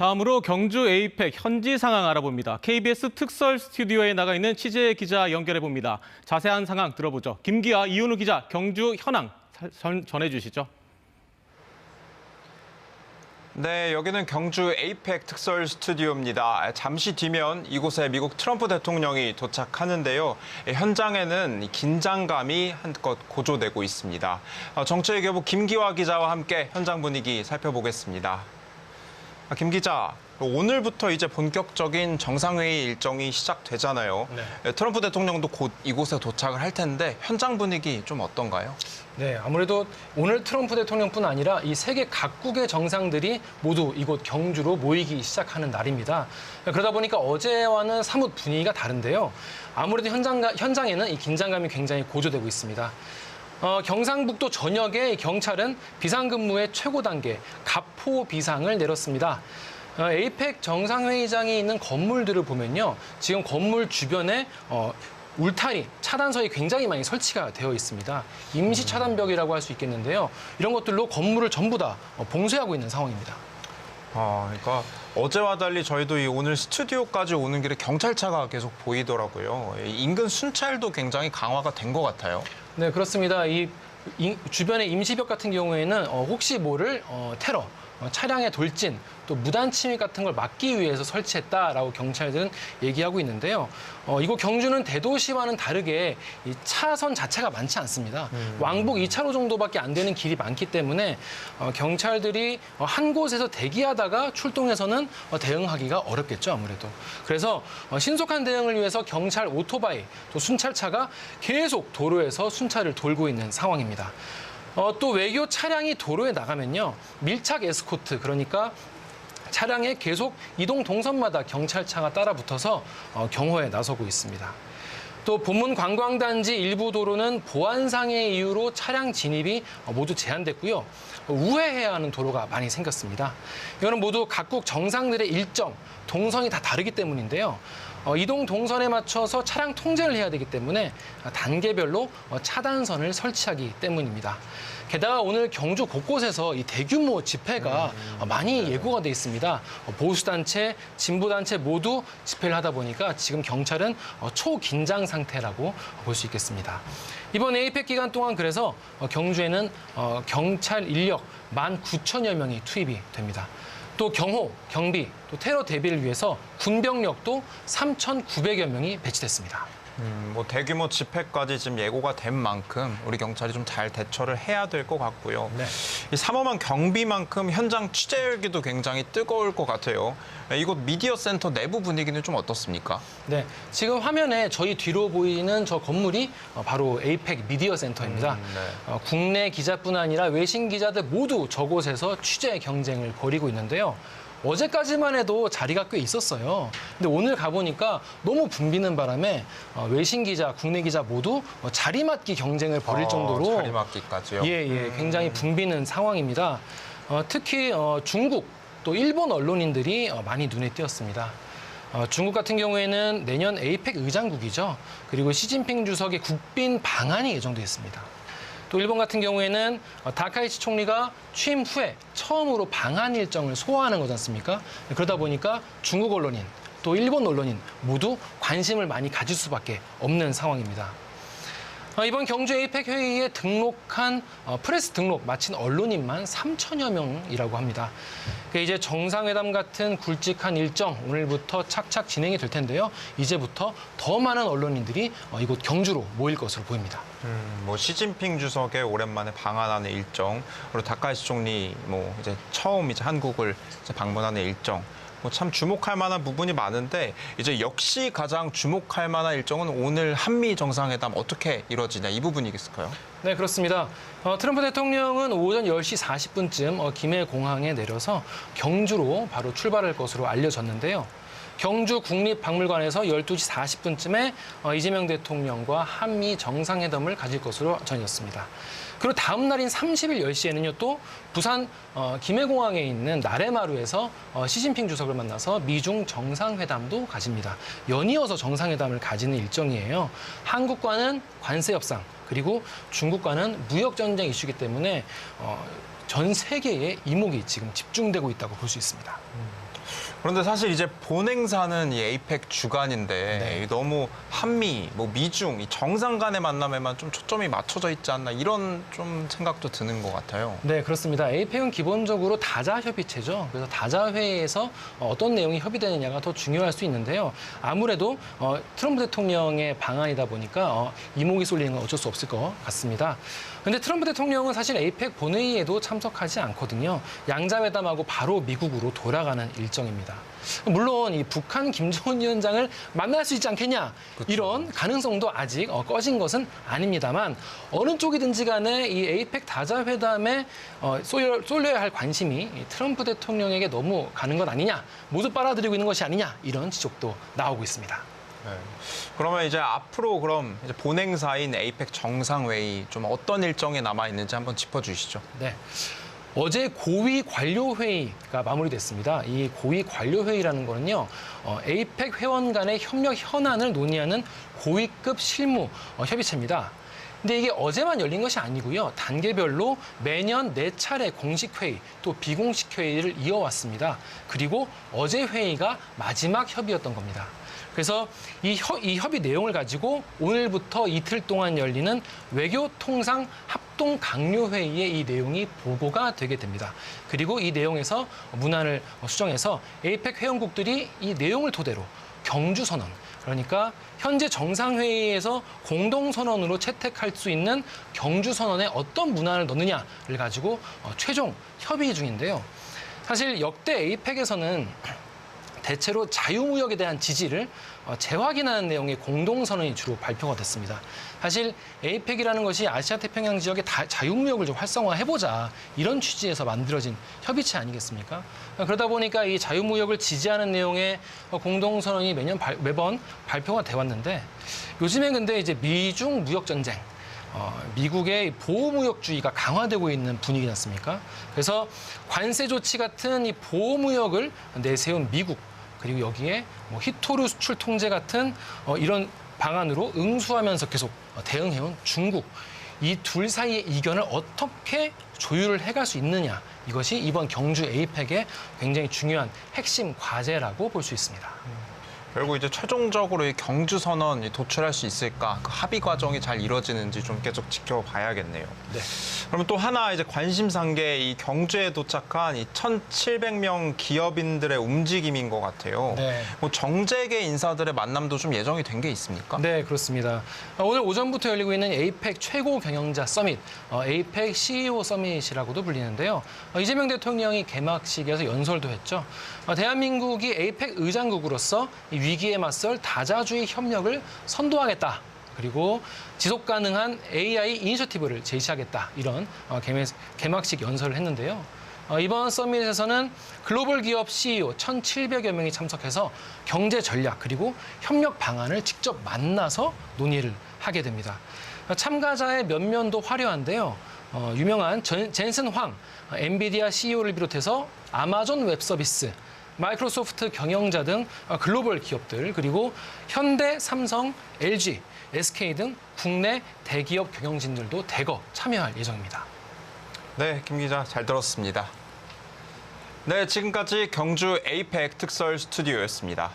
다음으로 경주 에이펙 현지 상황 알아봅니다. KBS 특설 스튜디오에 나가 있는 취재 기자 연결해봅니다. 자세한 상황 들어보죠. 김기아, 이윤우 기자, 경주 현황 전해주시죠. 네, 여기는 경주 에이펙 특설 스튜디오입니다. 잠시 뒤면 이곳에 미국 트럼프 대통령이 도착하는데요. 현장에는 긴장감이 한껏 고조되고 있습니다. 정치의 교부 김기화 기자와 함께 현장 분위기 살펴보겠습니다. 김 기자, 오늘부터 이제 본격적인 정상회의 일정이 시작되잖아요. 네. 트럼프 대통령도 곧 이곳에 도착을 할 텐데 현장 분위기 좀 어떤가요? 네, 아무래도 오늘 트럼프 대통령뿐 아니라 이 세계 각국의 정상들이 모두 이곳 경주로 모이기 시작하는 날입니다. 그러다 보니까 어제와는 사뭇 분위기가 다른데요. 아무래도 현장에는 이 긴장감이 굉장히 고조되고 있습니다. 경상북도 전역에 경찰은 비상근무의 최고 단계 가포 비상을 내렸습니다. 에이펙 정상회의장이 있는 건물들을 보면요. 지금 건물 주변에 울타리, 차단석이 굉장히 많이 설치가 되어 있습니다. 임시 차단벽이라고 할 수 있겠는데요. 이런 것들로 건물을 전부 다 봉쇄하고 있는 상황입니다. 그러니까 어제와 달리 저희도 오늘 스튜디오까지 오는 길에 경찰차가 계속 보이더라고요. 인근 순찰도 굉장히 강화가 된 것 같아요. 네, 그렇습니다. 주변의 임시벽 같은 경우에는 혹시 모를 테러, 차량의 돌진, 또 무단 침입 같은 걸 막기 위해서 설치했다라고 경찰들은 얘기하고 있는데요. 이곳 경주는 대도시와는 다르게 이 차선 자체가 많지 않습니다. 왕복 2차로 정도밖에 안 되는 길이 많기 때문에 경찰들이 한 곳에서 대기하다가 출동해서는 대응하기가 어렵겠죠, 아무래도. 그래서 신속한 대응을 위해서 경찰 오토바이, 또 순찰차가 계속 도로에서 순찰을 돌고 있는 상황입니다. 또 외교 차량이 도로에 나가면요. 밀착 에스코트, 그러니까 차량에 계속 이동 동선마다 경찰차가 따라붙어서 경호에 나서고 있습니다. 또 본문 관광단지 일부 도로는 보안상의 이유로 차량 진입이 모두 제한됐고요. 우회해야 하는 도로가 많이 생겼습니다. 이거는 모두 각국 정상들의 일정, 동선이 다 다르기 때문인데요. 이동 동선에 맞춰서 차량 통제를 해야 되기 때문에 단계별로 차단선을 설치하기 때문입니다. 게다가 오늘 경주 곳곳에서 이 대규모 집회가 많이 예고가 돼 있습니다. 보수단체, 진보단체 모두 집회를 하다 보니까 지금 경찰은 초긴장 상태라고 볼 수 있겠습니다. 이번 에이펙 기간 동안 그래서 경주에는 경찰 인력 19,000여 명이 투입이 됩니다. 또 경호, 경비, 또 테러 대비를 위해서 군병력도 3,900여 명이 배치됐습니다. 대규모 집회까지 지금 예고가 된 만큼 우리 경찰이 좀 잘 대처를 해야 될 것 같고요. 네. 이 삼엄한 경비만큼 현장 취재 열기도 굉장히 뜨거울 것 같아요. 이곳 미디어 센터 내부 분위기는 좀 어떻습니까? 네, 지금 화면에 저희 뒤로 보이는 저 건물이 바로 에이펙 미디어 센터입니다. 네. 국내 기자뿐 아니라 외신 기자들 모두 저곳에서 취재 경쟁을 벌이고 있는데요. 어제까지만 해도 자리가 꽤 있었어요. 근데 오늘 가보니까 너무 붐비는 바람에 외신 기자, 국내 기자 모두 자리 맡기 경쟁을 벌일 정도로 자리 맡기까지요? 예, 굉장히 붐비는 상황입니다. 특히 중국, 또 일본 언론인들이 많이 눈에 띄었습니다. 중국 같은 경우에는 내년 에이펙 의장국이죠. 그리고 시진핑 주석의 국빈 방한이 예정돼 있습니다. 또 일본 같은 경우에는 다카이치 총리가 취임 후에 처음으로 방한 일정을 소화하는 거지 않습니까? 그러다 보니까 중국 언론인, 또 일본 언론인 모두 관심을 많이 가질 수밖에 없는 상황입니다. 이번 경주 에이펙 회의에 등록한 프레스 등록 마친 언론인만 3,000여 명이라고 합니다. 이제 정상회담 같은 굵직한 일정 오늘부터 착착 진행이 될 텐데요. 이제부터 더 많은 언론인들이 이곳 경주로 모일 것으로 보입니다. 시진핑 주석의 오랜만에 방한하는 일정, 그리고 다카이치 총리 이제 처음 한국을 방문하는 일정. 참 주목할 만한 부분이 많은데 이제 역시 가장 주목할 만한 일정은 오늘 한미 정상회담 어떻게 이루어지냐 이 부분이겠을까요? 네, 그렇습니다. 트럼프 대통령은 오전 10시 40분쯤 김해 공항에 내려서 경주로 바로 출발할 것으로 알려졌는데요. 경주 국립박물관에서 12시 40분쯤에 이재명 대통령과 한미 정상회담을 가질 것으로 전해졌습니다. 그리고 다음 날인 30일 10시에는요, 또 부산 김해공항에 있는 나래마루에서 시진핑 주석을 만나서 미중 정상회담도 가집니다. 연이어서 정상회담을 가지는 일정이에요. 한국과는 관세 협상, 그리고 중국과는 무역 전쟁 이슈이기 때문에 전 세계의 이목이 지금 집중되고 있다고 볼 수 있습니다. 그런데 사실 이제 본행사는 이 에이펙 주간인데 네. 너무 한미, 뭐 미중, 이 정상 간의 만남에만 좀 초점이 맞춰져 있지 않나 이런 좀 생각도 드는 것 같아요. 네, 그렇습니다. 에이펙은 기본적으로 다자협의체죠. 그래서 다자회의에서 어떤 내용이 협의되느냐가 더 중요할 수 있는데요. 아무래도 트럼프 대통령의 방안이다 보니까 이목이 쏠리는 건 어쩔 수 없을 것 같습니다. 그런데 트럼프 대통령은 사실 에이펙 본회의에도 참석하지 않거든요. 양자회담하고 바로 미국으로 돌아가는 일정입니다. 물론 이 북한 김정은 위원장을 만날 수 있지 않겠냐 이런 가능성도 아직 꺼진 것은 아닙니다만 어느 쪽이든지 간에 이 에이펙 다자회담에 쏠려야 할 관심이 이 트럼프 대통령에게 너무 가는 것 아니냐 모두 빨아들이고 있는 것이 아니냐 이런 지적도 나오고 있습니다. 네. 그러면 이제 앞으로 그럼 이제 본행사인 에이펙 정상회의 좀 어떤 일정이 남아 있는지 한번 짚어주시죠. 네. 어제 고위 관료 회의가 마무리됐습니다. 이 고위 관료 회의라는 거는요, 에이펙 회원 간의 협력 현안을 논의하는 고위급 실무 협의체입니다. 근데 이게 어제만 열린 것이 아니고요. 단계별로 매년 4차례 공식 회의 또 비공식 회의를 이어왔습니다. 그리고 어제 회의가 마지막 협의였던 겁니다. 그래서 이 협의 내용을 가지고 오늘부터 이틀 동안 열리는 외교통상 합동 강요회의에 이 내용이 보고가 되게 됩니다. 그리고 이 내용에서 문안을 수정해서 에이펙 회원국들이 이 내용을 토대로 경주선언, 그러니까 현재 정상회의에서 공동선언으로 채택할 수 있는 경주선언에 어떤 문안을 넣느냐를 가지고 최종 협의 중인데요. 사실 역대 에이펙에서는 대체로 자유무역에 대한 지지를 재확인하는 내용의 공동선언이 주로 발표가 됐습니다. 사실 에이펙이라는 것이 아시아태평양 지역의 자유무역을 좀 활성화해보자 이런 취지에서 만들어진 협의체 아니겠습니까? 그러다 보니까 이 자유무역을 지지하는 내용의 공동선언이 매번 발표가 돼 왔는데 요즘에 근데 이제 미중 무역전쟁 미국의 보호무역주의가 강화되고 있는 분위기지 않습니까? 그래서 관세 조치 같은 이 보호무역을 내세운 미국 그리고 여기에 히토류 수출 통제 같은 이런 방안으로 응수하면서 계속 대응해온 중국 이 둘 사이의 이견을 어떻게 조율을 해갈 수 있느냐 이것이 이번 경주 에이펙의 굉장히 중요한 핵심 과제라고 볼 수 있습니다. 결국 이제 최종적으로 이 경주 선언이 도출할 수 있을까? 그 합의 과정이 잘 이루어지는지 좀 계속 지켜봐야겠네요. 네. 그러면 또 하나 이제 관심사인 게 이 경주에 도착한 이 1,700명 기업인들의 움직임인 것 같아요. 네. 뭐 정재계 인사들의 만남도 좀 예정이 된 게 있습니까? 네, 그렇습니다. 오늘 오전부터 열리고 있는 에이펙 최고 경영자 서밋, 에이펙 CEO 서밋이라고도 불리는데요. 이재명 대통령이 개막식에서 연설도 했죠. 대한민국이 에이펙 의장국으로서 이 위기에 맞설 다자주의 협력을 선도하겠다. 그리고 지속 가능한 AI 이니셔티브를 제시하겠다. 이런 개막식 연설을 했는데요. 이번 서밋에서는 글로벌 기업 CEO 1,700여 명이 참석해서 경제 전략 그리고 협력 방안을 직접 만나서 논의를 하게 됩니다. 참가자의 면면도 화려한데요. 유명한 젠슨 황, 엔비디아 CEO를 비롯해서 아마존 웹서비스, 마이크로소프트 경영자 등 글로벌 기업들 그리고 현대, 삼성, LG, SK 등 국내 대기업 경영진들도 대거 참여할 예정입니다. 네, 김 기자 잘 들었습니다. 네, 지금까지 경주 에이펙 특설 스튜디오였습니다.